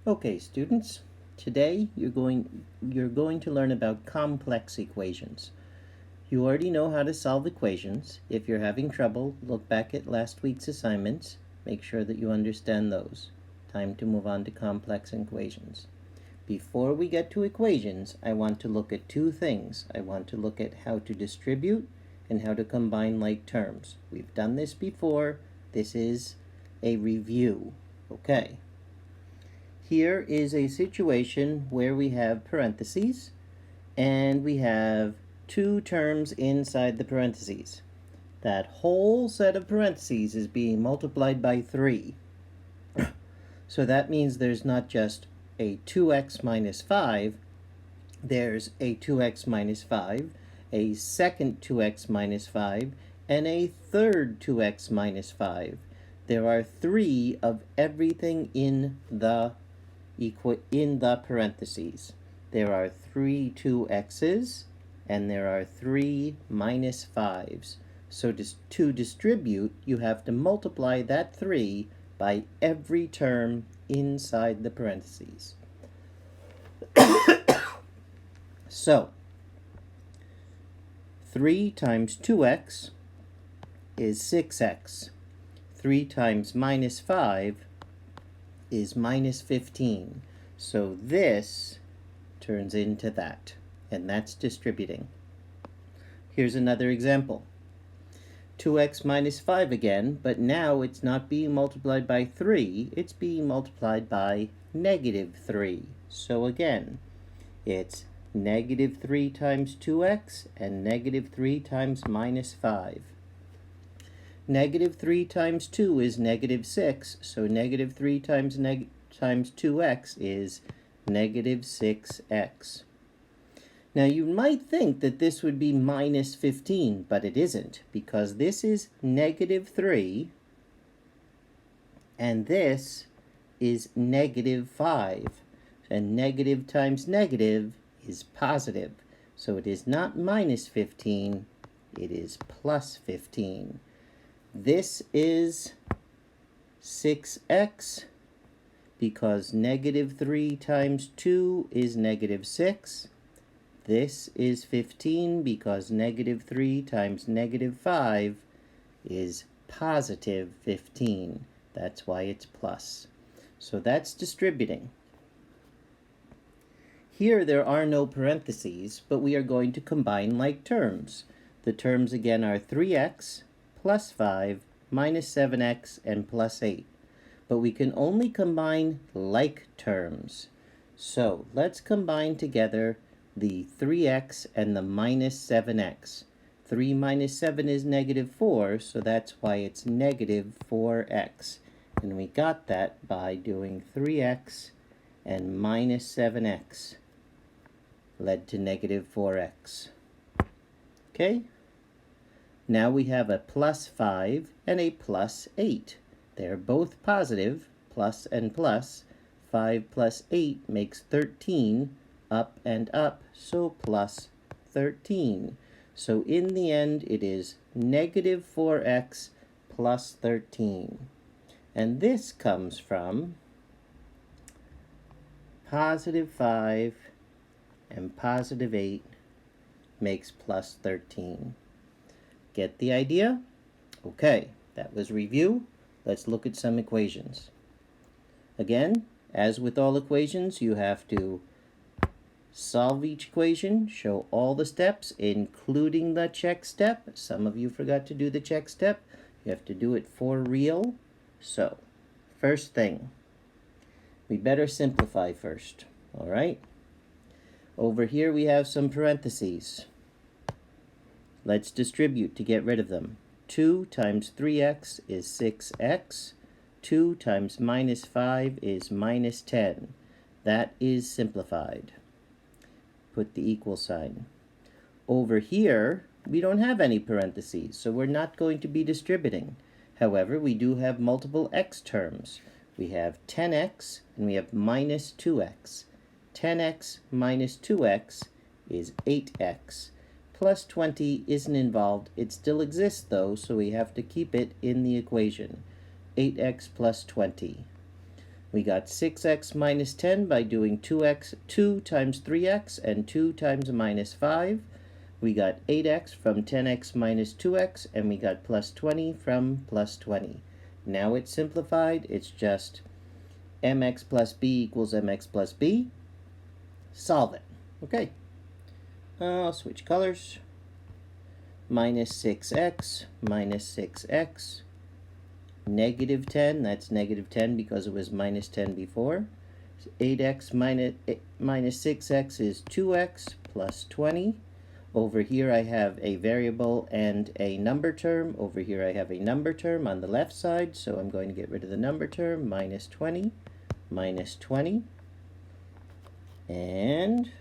Okay, students, today you're going to learn about complex equations. You already know how to solve equations. If you're having trouble, look back at last week's assignments. Make sure that you understand those. Time to move on to complex equations. Before we get to equations, I want to look at two things. I want to look at how to distribute and how to combine like terms. We've done this before. This is a review. Okay. Here is a situation where we have parentheses and we have two terms inside the parentheses. That whole set of parentheses is being multiplied by 3. So that means there's not just a 2x minus 5, there's a 2x minus 5, a second 2x minus 5, and a third 2x minus 5. There are 3 of everything in the parentheses. There are 3 2x's and there are 3 minus 5's. So to distribute, you have to multiply that 3 by every term inside the parentheses. So 3 times 2x is 6x. 3 times minus 5 is minus 15. So this turns into that, and that's distributing. Here's another example. 2x minus 5 again, but now it's not being multiplied by 3, it's being multiplied by negative 3. So again, it's negative 3 times 2x and negative 3 times minus 5. Negative 3 times 2 is negative 6, so negative 3 times 2x is negative 6x. Now you might think that this would be minus 15, but it isn't, because this is negative 3, and this is negative 5. And negative times negative is positive, so it is not minus 15, it is plus 15. This is 6x because negative 3 times 2 is negative 6. This is 15 because negative 3 times negative 5 is positive 15. That's why it's plus. So that's distributing. Here there are no parentheses, but we are going to combine like terms. The terms again are 3x plus 5, minus 7x, and plus 8. But we can only combine like terms. So let's combine together the 3x and the minus 7x. 3 minus 7 is negative 4, so that's why it's negative 4x. And we got that by doing 3x and minus 7x led to negative 4x. Okay? Now we have a plus 5 and a plus 8. They're both positive, plus and plus. 5 plus 8 makes 13, up and up, so plus 13. So in the end, it is negative 4x plus 13. And this comes from positive 5 and positive 8 makes plus 13. Get the idea? Okay, that was review. Let's look at some equations. Again, as with all equations, you have to solve each equation, show all the steps, including the check step. Some of you forgot to do the check step. You have to do it for real. So, first thing, we better simplify first, all right? Over here we have some parentheses. Let's distribute to get rid of them. 2 times 3x is 6x. 2 times minus 5 is minus 10. That is simplified. Put the equal sign. Over here, we don't have any parentheses, so we're not going to be distributing. However, we do have multiple x terms. We have 10x and we have minus 2x. 10x minus 2x is 8x. Plus 20 isn't involved. It still exists though, so we have to keep it in the equation. 8x plus 20. We got 6x minus 10 by doing 2 times 3x and 2 times minus 5. We got 8x from 10x minus 2x, and we got plus 20 from plus 20. Now it's simplified. It's just mx plus b equals mx plus b. Solve it. Okay. I'll switch colors. Minus 6x minus 6x. Negative 10, that's negative 10 because it was minus 10 before. 8x minus 6x is 2x plus 20. Over here I have a variable and a number term. Over here I have a number term on the left side, so I'm going to get rid of the number term. Minus 20, minus 20. And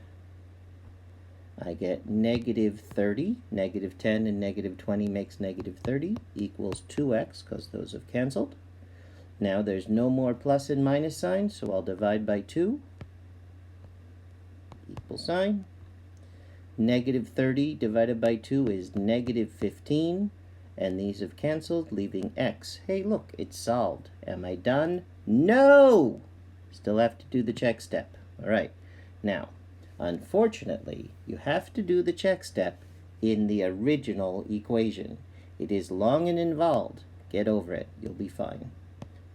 I get negative 30. Negative 10 and negative 20 makes negative 30 equals 2x, because those have canceled. Now there's no more plus and minus signs, so I'll divide by 2. Equal sign. Negative 30 divided by 2 is negative 15, and these have canceled, leaving x. Hey, look, it's solved. Am I done? No! Still have to do the check step. All right. Now, unfortunately, you have to do the check step in the original equation. It is long and involved. Get over it. You'll be fine.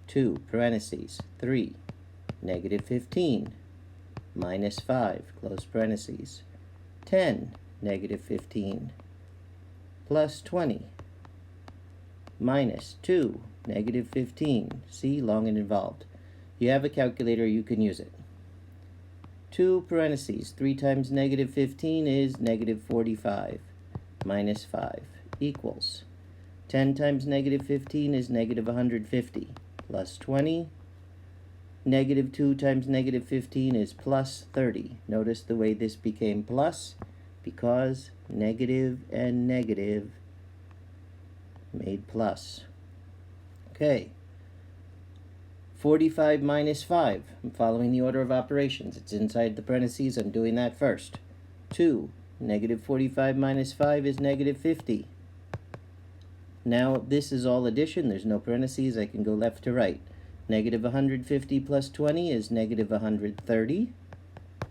2 parentheses, 3, negative 15, minus 5, close parentheses. 10, negative 15, plus 20, minus 2, negative 15. See, long and involved. You have a calculator, you can use it. 2 parentheses, 3 times negative 15 is negative 45, minus 5, equals 10 times negative 15 is negative 150, plus 20. Negative 2 times negative 15 is plus 30. Notice the way this became plus, because negative and negative made plus. Okay. 45 minus 5. I'm following the order of operations. It's inside the parentheses. I'm doing that first. 2. Negative 45 minus 5 is negative 50. Now this is all addition. There's no parentheses. I can go left to right. Negative 150 plus 20 is negative 130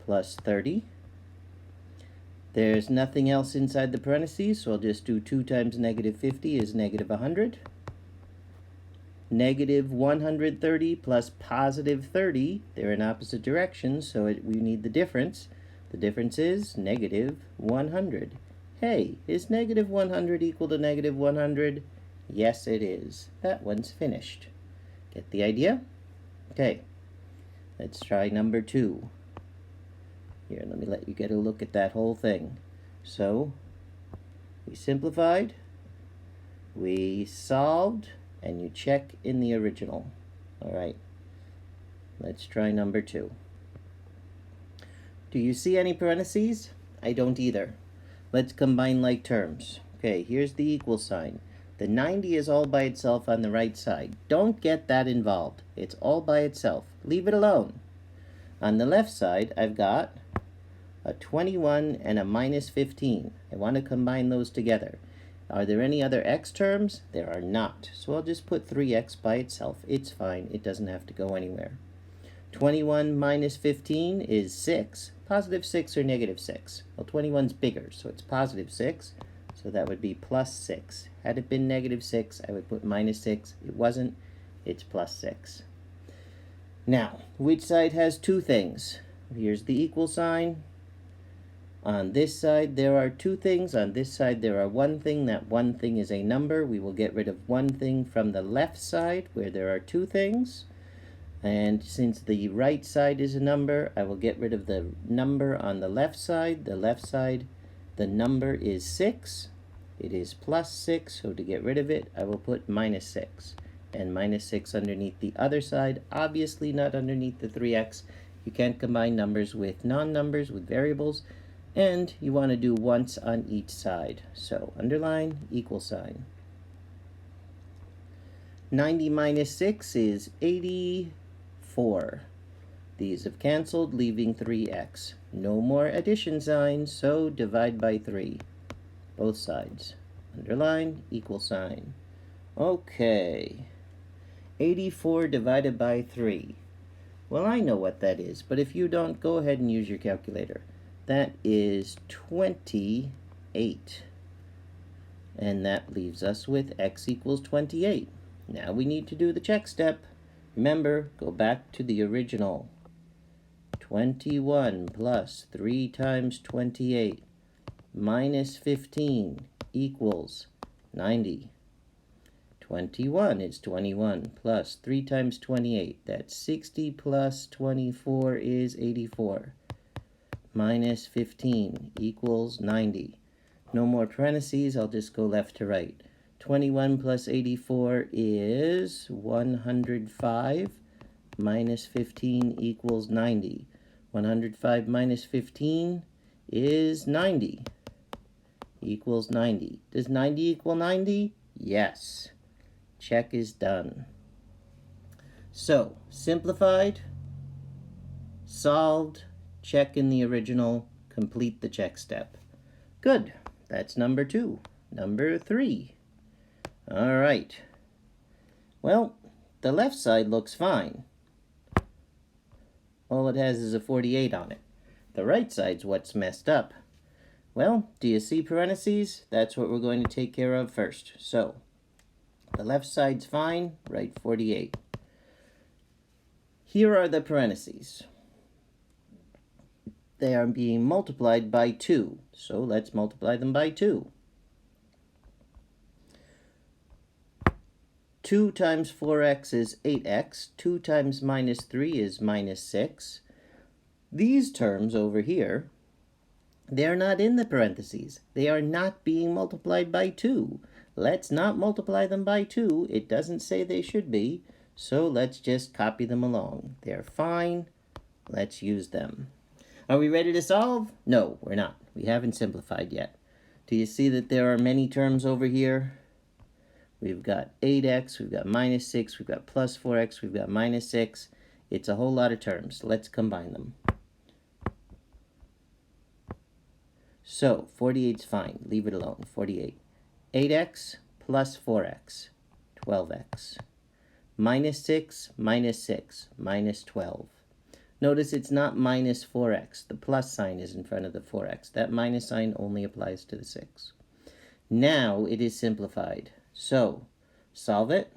plus 30. There's nothing else inside the parentheses, so I'll just do 2 times negative 50 is negative 100. Negative 130 plus positive 30, they're in opposite directions, so we need the difference. The difference is negative 100. Hey, is negative 100 equal to negative 100? Yes, it is. That one's finished. Get the idea? Okay, let's try number 2. Here, let me let you get a look at that whole thing. So, we simplified, we solved, and you check in the original. All right, let's try number 2. Do you see any parentheses? I don't either. Let's combine like terms. Okay, here's the equal sign. The 90 is all by itself on the right side. Don't get that involved. It's all by itself. Leave it alone. On the left side, I've got a 21 and a minus 15. I want to combine those together. Are there any other x terms? There are not. So I'll just put 3x by itself. It's fine. It doesn't have to go anywhere. 21 minus 15 is 6. Positive 6 or negative 6? Well, 21's bigger, so it's positive 6. So that would be plus 6. Had it been negative 6, I would put minus 6. It wasn't. It's plus 6. Now, which side has two things? Here's the equal sign. On this side, there are two things. On this side, there are one thing. That one thing is a number. We will get rid of one thing from the left side where there are two things. And since the right side is a number, I will get rid of the number on the left side. The left side, the number is 6. It is plus 6, so to get rid of it, I will put minus 6. And minus 6 underneath the other side, obviously not underneath the 3x. You can't combine numbers with non-numbers, with variables. And you want to do once on each side. So underline, equal sign. 90 minus 6 is 84. These have canceled, leaving 3x. No more addition signs, so divide by 3. Both sides. Underline, equal sign. Okay. 84 divided by 3. Well, I know what that is, but if you don't, go ahead and use your calculator. That is 28. And that leaves us with x equals 28. Now we need to do the check step. Remember, go back to the original. 21 plus 3 times 28 minus 15 equals 90. 21 is 21 plus 3 times 28. That's 60 plus 24 is 84. Minus 15 equals 90. No more parentheses, I'll just go left to right. 21 plus 84 is 105. Minus 15 equals 90. 105 minus 15 is 90. Equals 90. Does 90 equal 90? Yes. Check is done. So, simplified, solved, check in the original, complete the check step. Good. That's number 2. Number 3. All right. Well, the left side looks fine. All it has is a 48 on it. The right side's what's messed up. Well, do you see parentheses? That's what we're going to take care of first. So, the left side's fine, write 48. Here are the parentheses. They are being multiplied by 2, so let's multiply them by 2. 2 times 4x is 8x. 2 times minus 3 is minus 6. These terms over here, they're not in the parentheses. They are not being multiplied by 2. Let's not multiply them by 2. It doesn't say they should be, so let's just copy them along. They're fine. Let's use them. Are we ready to solve? No, we're not. We haven't simplified yet. Do you see that there are many terms over here? We've got 8x, we've got minus 6, we've got plus 4x, we've got minus 6. It's a whole lot of terms. Let's combine them. So, 48's fine. Leave it alone. 48. 8x plus 4x, 12x. Minus 6, minus 12. Notice it's not minus 4x. The plus sign is in front of the 4x. That minus sign only applies to the 6. Now it is simplified. So, solve it.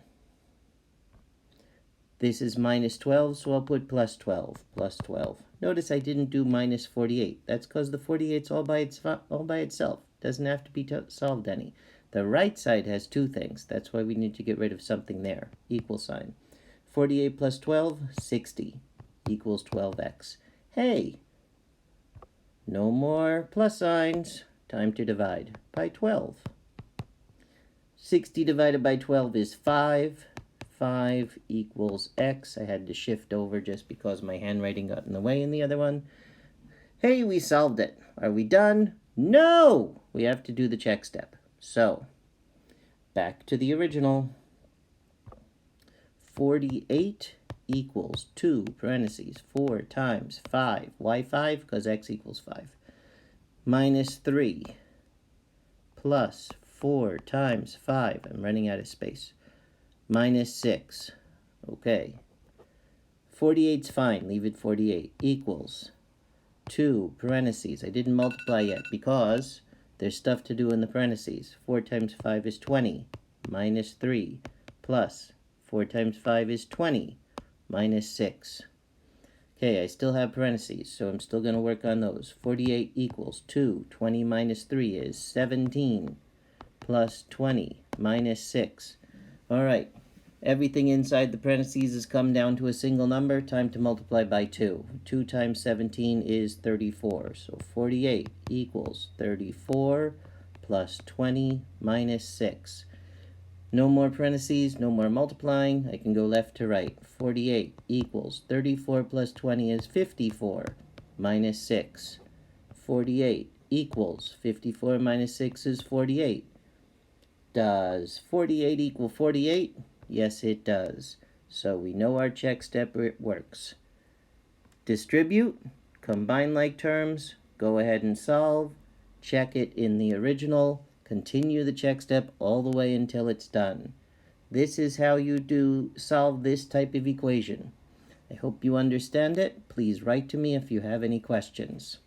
This is minus 12, so I'll put plus 12, plus 12. Notice I didn't do minus 48. That's because the 48's all by itself. Doesn't have to be solved any. The right side has two things. That's why we need to get rid of something there. Equal sign. 48 plus 12, 60. Equals 12x. Hey, no more plus signs. Time to divide by 12. 60 divided by 12 is 5. 5 equals x. I had to shift over just because my handwriting got in the way in the other one. Hey, we solved it. Are we done? No! We have to do the check step. So, back to the original. 48 equals 2, parentheses, 4 times 5. Why 5? Because x equals 5. Minus 3 plus 4 times 5. I'm running out of space. Minus 6. Okay. 48's fine. Leave it 48. Equals 2, parentheses. I didn't multiply yet because there's stuff to do in the parentheses. 4 times 5 is 20. Minus 3 plus 4 times 5 is 20. Minus 6. Okay, I still have parentheses, so I'm still going to work on those. 48 equals 2. 20 minus 3 is 17. Plus 20 minus 6. All right, everything inside the parentheses has come down to a single number. Time to multiply by 2. 2 times 17 is 34. So 48 equals 34 plus 20 minus 6. No more parentheses, no more multiplying. I can go left to right. 48 equals 34 plus 20 is 54 minus 6. 48 equals 54 minus 6 is 48. Does 48 equal 48? Yes, it does. So we know our check step works. Distribute, combine like terms, go ahead and solve, check it in the original, continue the check step all the way until it's done. This is how you solve this type of equation. I hope you understand it. Please write to me if you have any questions.